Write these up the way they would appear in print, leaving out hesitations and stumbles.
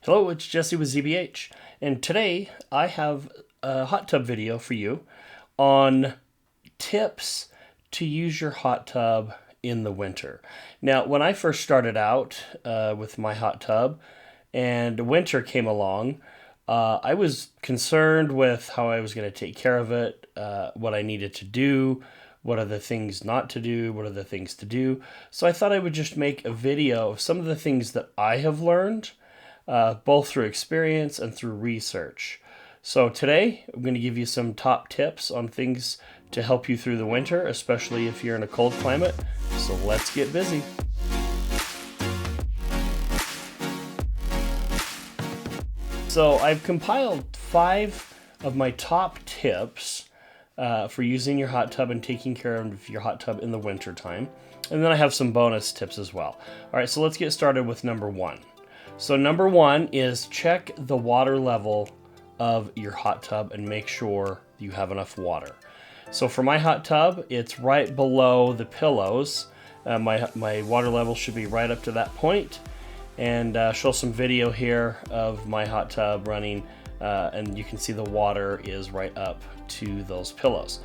Hello, it's Jesse with ZBH, and today I have a hot tub video for you on tips to use your hot tub in the winter. Now, when I first started out with my hot tub and winter came along, I was concerned with how I was going to take care of it, what I needed to do, what are the things not to do, what are the things to do. So I thought I would just make a video of some of the things that I have learned both through experience and through research. So today I'm going to give you some top tips on things to help you through the winter, especially if you're in a cold climate. So let's get busy. So I've compiled 5 of my top tips for using your hot tub and taking care of your hot tub in the winter time. And then I have some bonus tips as well. All right, so let's get started with number 1. So number 1 is check the water level of your hot tub and make sure you have enough water. So for my hot tub, it's right below the pillows. My water level should be right up to that point. And show some video here of my hot tub running, and you can see the water is right up to those pillows.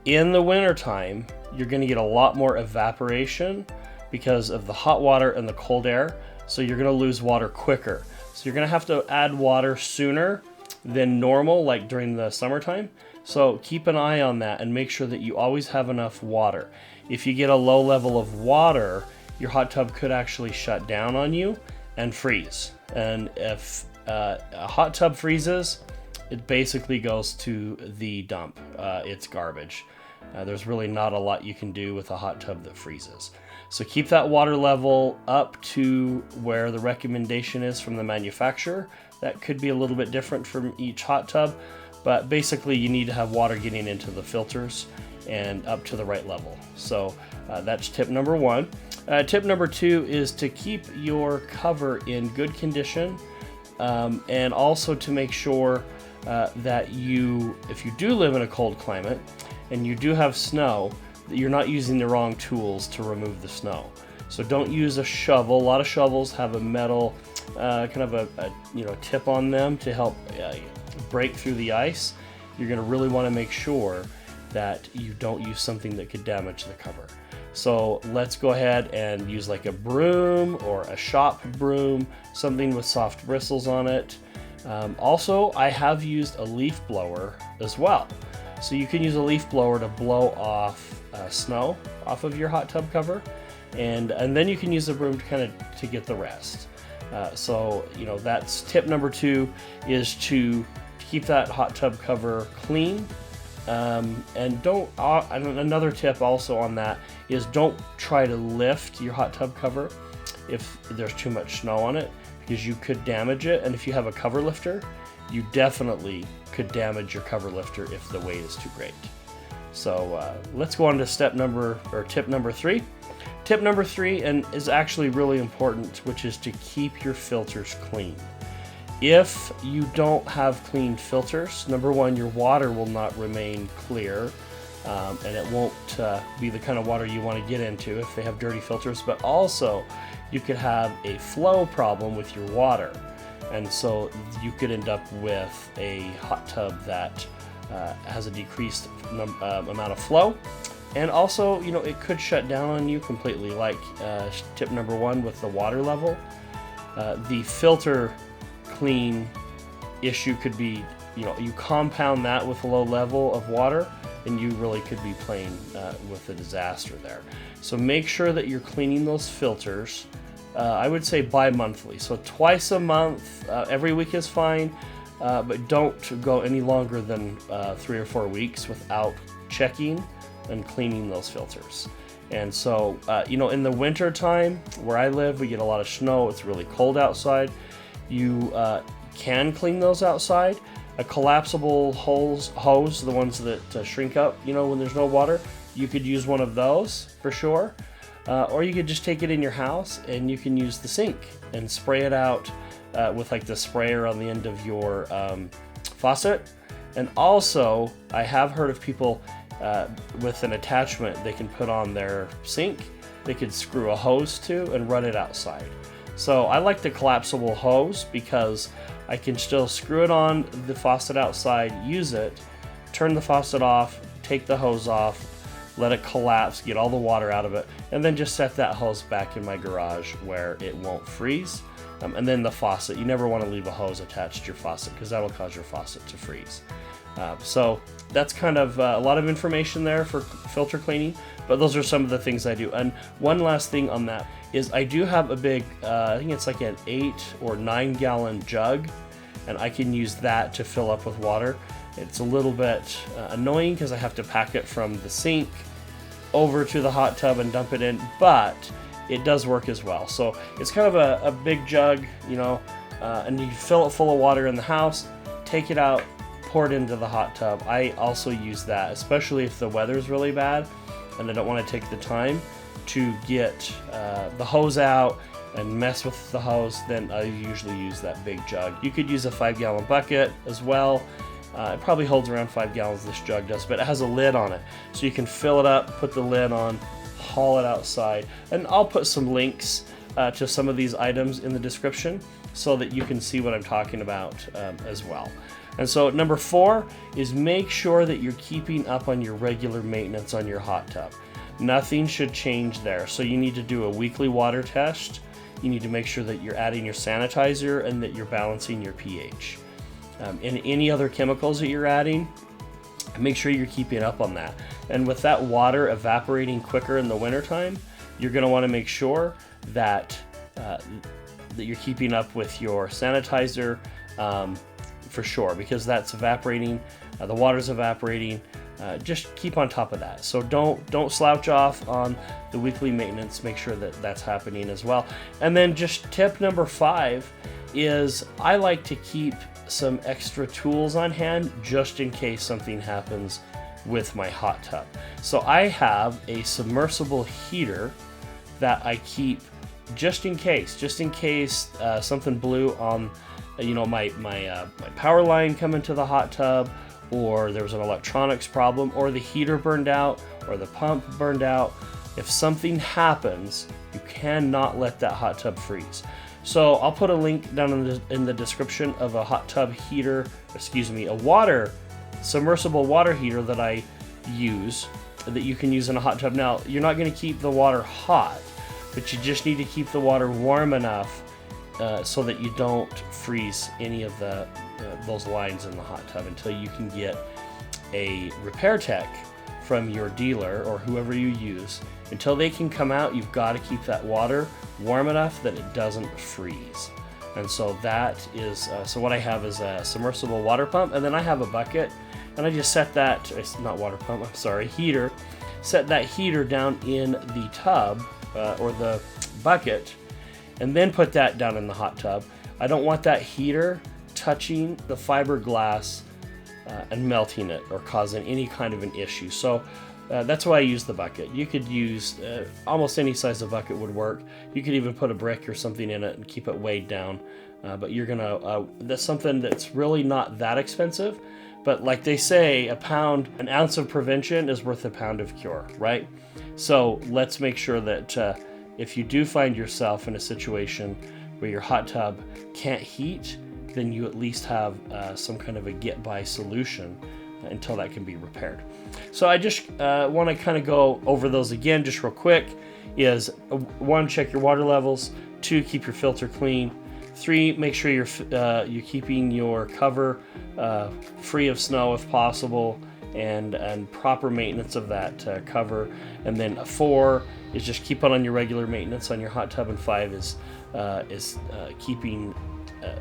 In the wintertime, you're going to get a lot more evaporation because of the hot water and the cold air. So you're going to lose water quicker. So you're going to have to add water sooner than normal, like during the summertime. So keep an eye on that and make sure that you always have enough water. If you get a low level of water, your hot tub could actually shut down on you and freeze. And if a hot tub freezes, it basically goes to the dump. It's garbage. There's really not a lot you can do with a hot tub that freezes. So keep that water level up to where the recommendation is from the manufacturer. That could be a little bit different from each hot tub, but basically you need to have water getting into the filters and up to the right level. So that's tip number 1. Tip number 2 is to keep your cover in good condition, and also to make sure that if you do live in a cold climate and you do have snow, you're not using the wrong tools to remove the snow. So don't use a shovel. A lot of shovels have a metal kind of a tip on them to help break through the ice. You're going to really want to make sure that you don't use something that could damage the cover. So let's go ahead and use like a broom or a shop broom, something with soft bristles on it. Also, I have used a leaf blower as well. So you can use a leaf blower to blow off snow off of your hot tub cover, and then you can use a broom to get the rest. So that's tip number 2, is to keep that hot tub cover clean. And don't. Another tip also on that is don't try to lift your hot tub cover if there's too much snow on it, because you could damage it. And if you have a cover lifter, you definitely could damage your cover lifter if the weight is too great. So let's go on to tip number 3. Tip number 3 is actually really important, which is to keep your filters clean. If you don't have clean filters, number 1, your water will not remain clear, and it won't be the kind of water you want to get into if they have dirty filters. But also, you could have a flow problem with your water, and so you could end up with a hot tub that has a decreased amount of flow. And also, it could shut down on you completely, like tip number 1 with the water level. The filter clean issue could be, you compound that with a low level of water, and you really could be playing with a disaster there. So make sure that you're cleaning those filters. I would say bi-monthly, so twice a month. Every week is fine, but don't go any longer than 3 or 4 weeks without checking and cleaning those filters. And so, in the winter time where I live, we get a lot of snow. It's really cold outside. You can clean those outside. A collapsible hose, the ones that shrink up, when there's no water, you could use one of those for sure. Or you could just take it in your house and you can use the sink and spray it out with like the sprayer on the end of your faucet. And also, I have heard of people with an attachment they can put on their sink. They could screw a hose to and run it outside. So I like the collapsible hose because I can still screw it on the faucet outside, use it, turn the faucet off, take the hose off, let it collapse, get all the water out of it, and then just set that hose back in my garage where it won't freeze. And then the faucet, you never want to leave a hose attached to your faucet because that'll cause your faucet to freeze. So that's kind of a lot of information there for filter cleaning, but those are some of the things I do. And one last thing on that is I do have a big, I think it's like an 8 or 9 gallon jug, and I can use that to fill up with water. It's a little bit annoying because I have to pack it from the sink over to the hot tub and dump it in, but it does work as well. So it's kind of a big jug, you know, and you fill it full of water in the house, take it out, pour it into the hot tub. I also use that, especially if the weather's really bad and I don't want to take the time to get the hose out and mess with the hose, then I usually use that big jug. You could use a 5 gallon bucket as well. It probably holds around 5 gallons, this jug does, but it has a lid on it. So you can fill it up, put the lid on, haul it outside. And I'll put some links to some of these items in the description so that you can see what I'm talking about as well. And so number 4 is make sure that you're keeping up on your regular maintenance on your hot tub. Nothing should change there. So you need to do a weekly water test. You need to make sure that you're adding your sanitizer and that you're balancing your pH. And any other chemicals that you're adding, make sure you're keeping up on that. And with that water evaporating quicker in the wintertime, you're going to want to make sure that that you're keeping up with your sanitizer for sure, because that's evaporating, the water's evaporating. Just keep on top of that. So don't slouch off on the weekly maintenance. Make sure that that's happening as well. And then just tip number 5 is I like to keep some extra tools on hand just in case something happens with my hot tub. So I have a submersible heater that I keep just in case something blew on, you know, my power line coming to the hot tub, or there was an electronics problem, or the heater burned out, or the pump burned out. If something happens, you cannot let that hot tub freeze. So I'll put a link down in the description of a hot tub heater, a submersible water heater that I use, that you can use in a hot tub. Now, you're not going to keep the water hot, but you just need to keep the water warm enough so that you don't freeze any of those lines in the hot tub until you can get a repair tech from your dealer or whoever you use. Until they can come out, you've got to keep that water warm enough that it doesn't freeze. And so that is, so what I have is a submersible water pump, and then I have a bucket, and I just set that, it's not water pump, I'm sorry, heater, set that heater down in the tub or the bucket, and then put that down in the hot tub. I don't want that heater touching the fiberglass and melting it or causing any kind of an issue. So that's why I use the bucket. You could use almost any size of bucket would work. You could even put a brick or something in it and keep it weighed down. But you're gonna, that's something that's really not that expensive. But like they say, an ounce of prevention is worth a pound of cure, right? So let's make sure that if you do find yourself in a situation where your hot tub can't heat, then you at least have some kind of a get-by solution until that can be repaired. So I just want to kind of go over those again just real quick. Is 1, check your water levels. 2, keep your filter clean. 3, make sure you're keeping your cover free of snow if possible, and proper maintenance of that cover. And then 4 is just keep on your regular maintenance on your hot tub, and 5 is keeping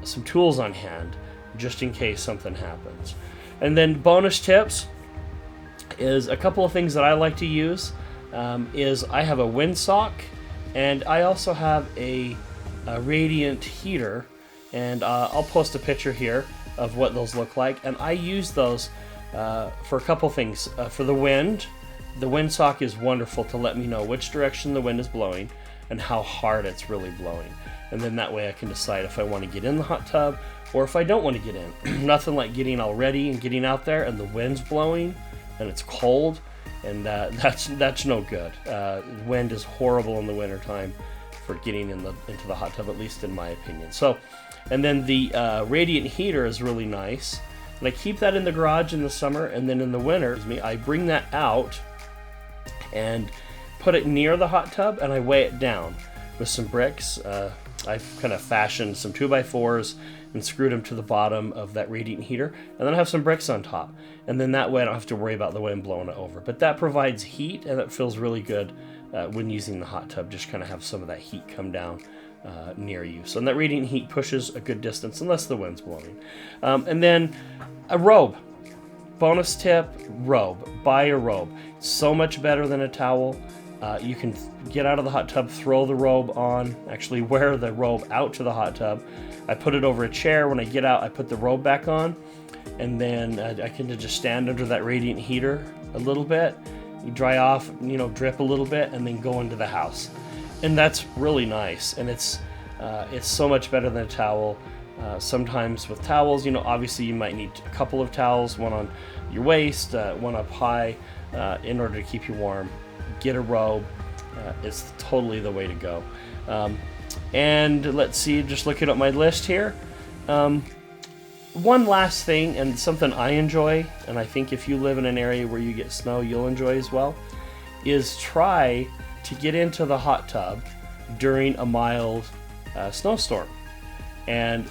some tools on hand just in case something happens. And then bonus tips is a couple of things that I like to use. Is I have a windsock, and I also have a radiant heater, and I'll post a picture here of what those look like. And I use those for a couple things. For the windsock is wonderful to let me know which direction the wind is blowing and how hard it's really blowing. And then that way I can decide if I want to get in the hot tub or if I don't want to get in. Nothing like getting all ready and getting out there and the wind's blowing and it's cold, and that's no good. Wind is horrible in the wintertime for getting into the hot tub, at least in my opinion. So, and then the radiant heater is really nice. And I keep that in the garage in the summer, and then in the winter, I bring that out and put it near the hot tub, and I weigh it down with some bricks. I've kind of fashioned some 2x4s and screwed them to the bottom of that radiant heater, and then I have some bricks on top. And then that way I don't have to worry about the wind blowing it over. But that provides heat, and it feels really good when using the hot tub, just kind of have some of that heat come down near you. So that radiant heat pushes a good distance unless the wind's blowing. And then a robe. Bonus tip, robe. Buy a robe. So much better than a towel. You can get out of the hot tub, throw the robe on, actually wear the robe out to the hot tub. I put it over a chair. When I get out, I put the robe back on, and then I can just stand under that radiant heater a little bit. You dry off, drip a little bit, and then go into the house. And that's really nice, and it's so much better than a towel. Sometimes with towels, obviously you might need a couple of towels, one on your waist, one up high, in order to keep you warm. Get a robe. It's totally the way to go. And let's see, just looking at my list here. One last thing, and something I enjoy, and I think if you live in an area where you get snow, you'll enjoy as well, is try to get into the hot tub during a mild snowstorm. And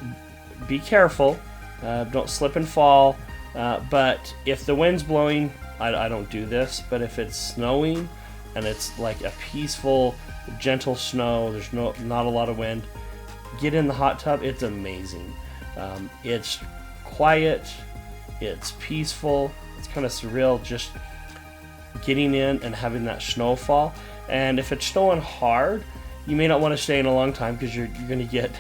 be careful, don't slip and fall, but if the wind's blowing, I don't do this, but if it's snowing and it's like a peaceful, gentle snow, there's not a lot of wind, get in the hot tub. It's amazing. It's quiet, it's peaceful, it's kind of surreal, just getting in and having that snowfall. And if it's snowing hard, you may not want to stay in a long time, because you're going to get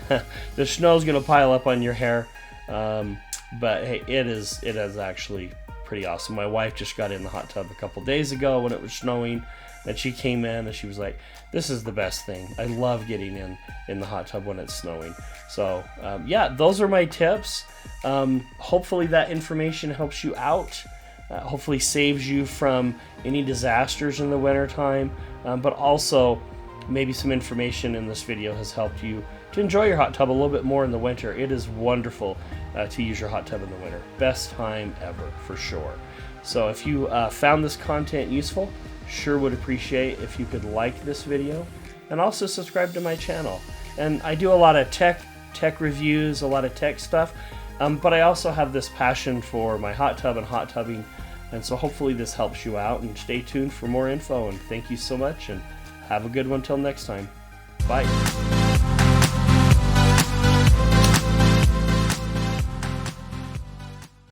the snow's going to pile up on your hair. But hey, it is actually pretty awesome. My wife just got in the hot tub a couple days ago when it was snowing, and she came in and she was like, this is the best thing. I love getting in the hot tub when it's snowing. So yeah, those are my tips. Hopefully that information helps you out. Hopefully saves you from any disasters in the wintertime, but also maybe some information in this video has helped you to enjoy your hot tub a little bit more in the winter. It is wonderful to use your hot tub in the winter. Best time ever, for sure. So if you found this content useful, sure would appreciate if you could like this video, and also subscribe to my channel. And I do a lot of tech reviews, a lot of tech stuff, but I also have this passion for my hot tub and hot tubbing, and so hopefully this helps you out. And stay tuned for more info, and thank you so much, and have a good one till next time. Bye.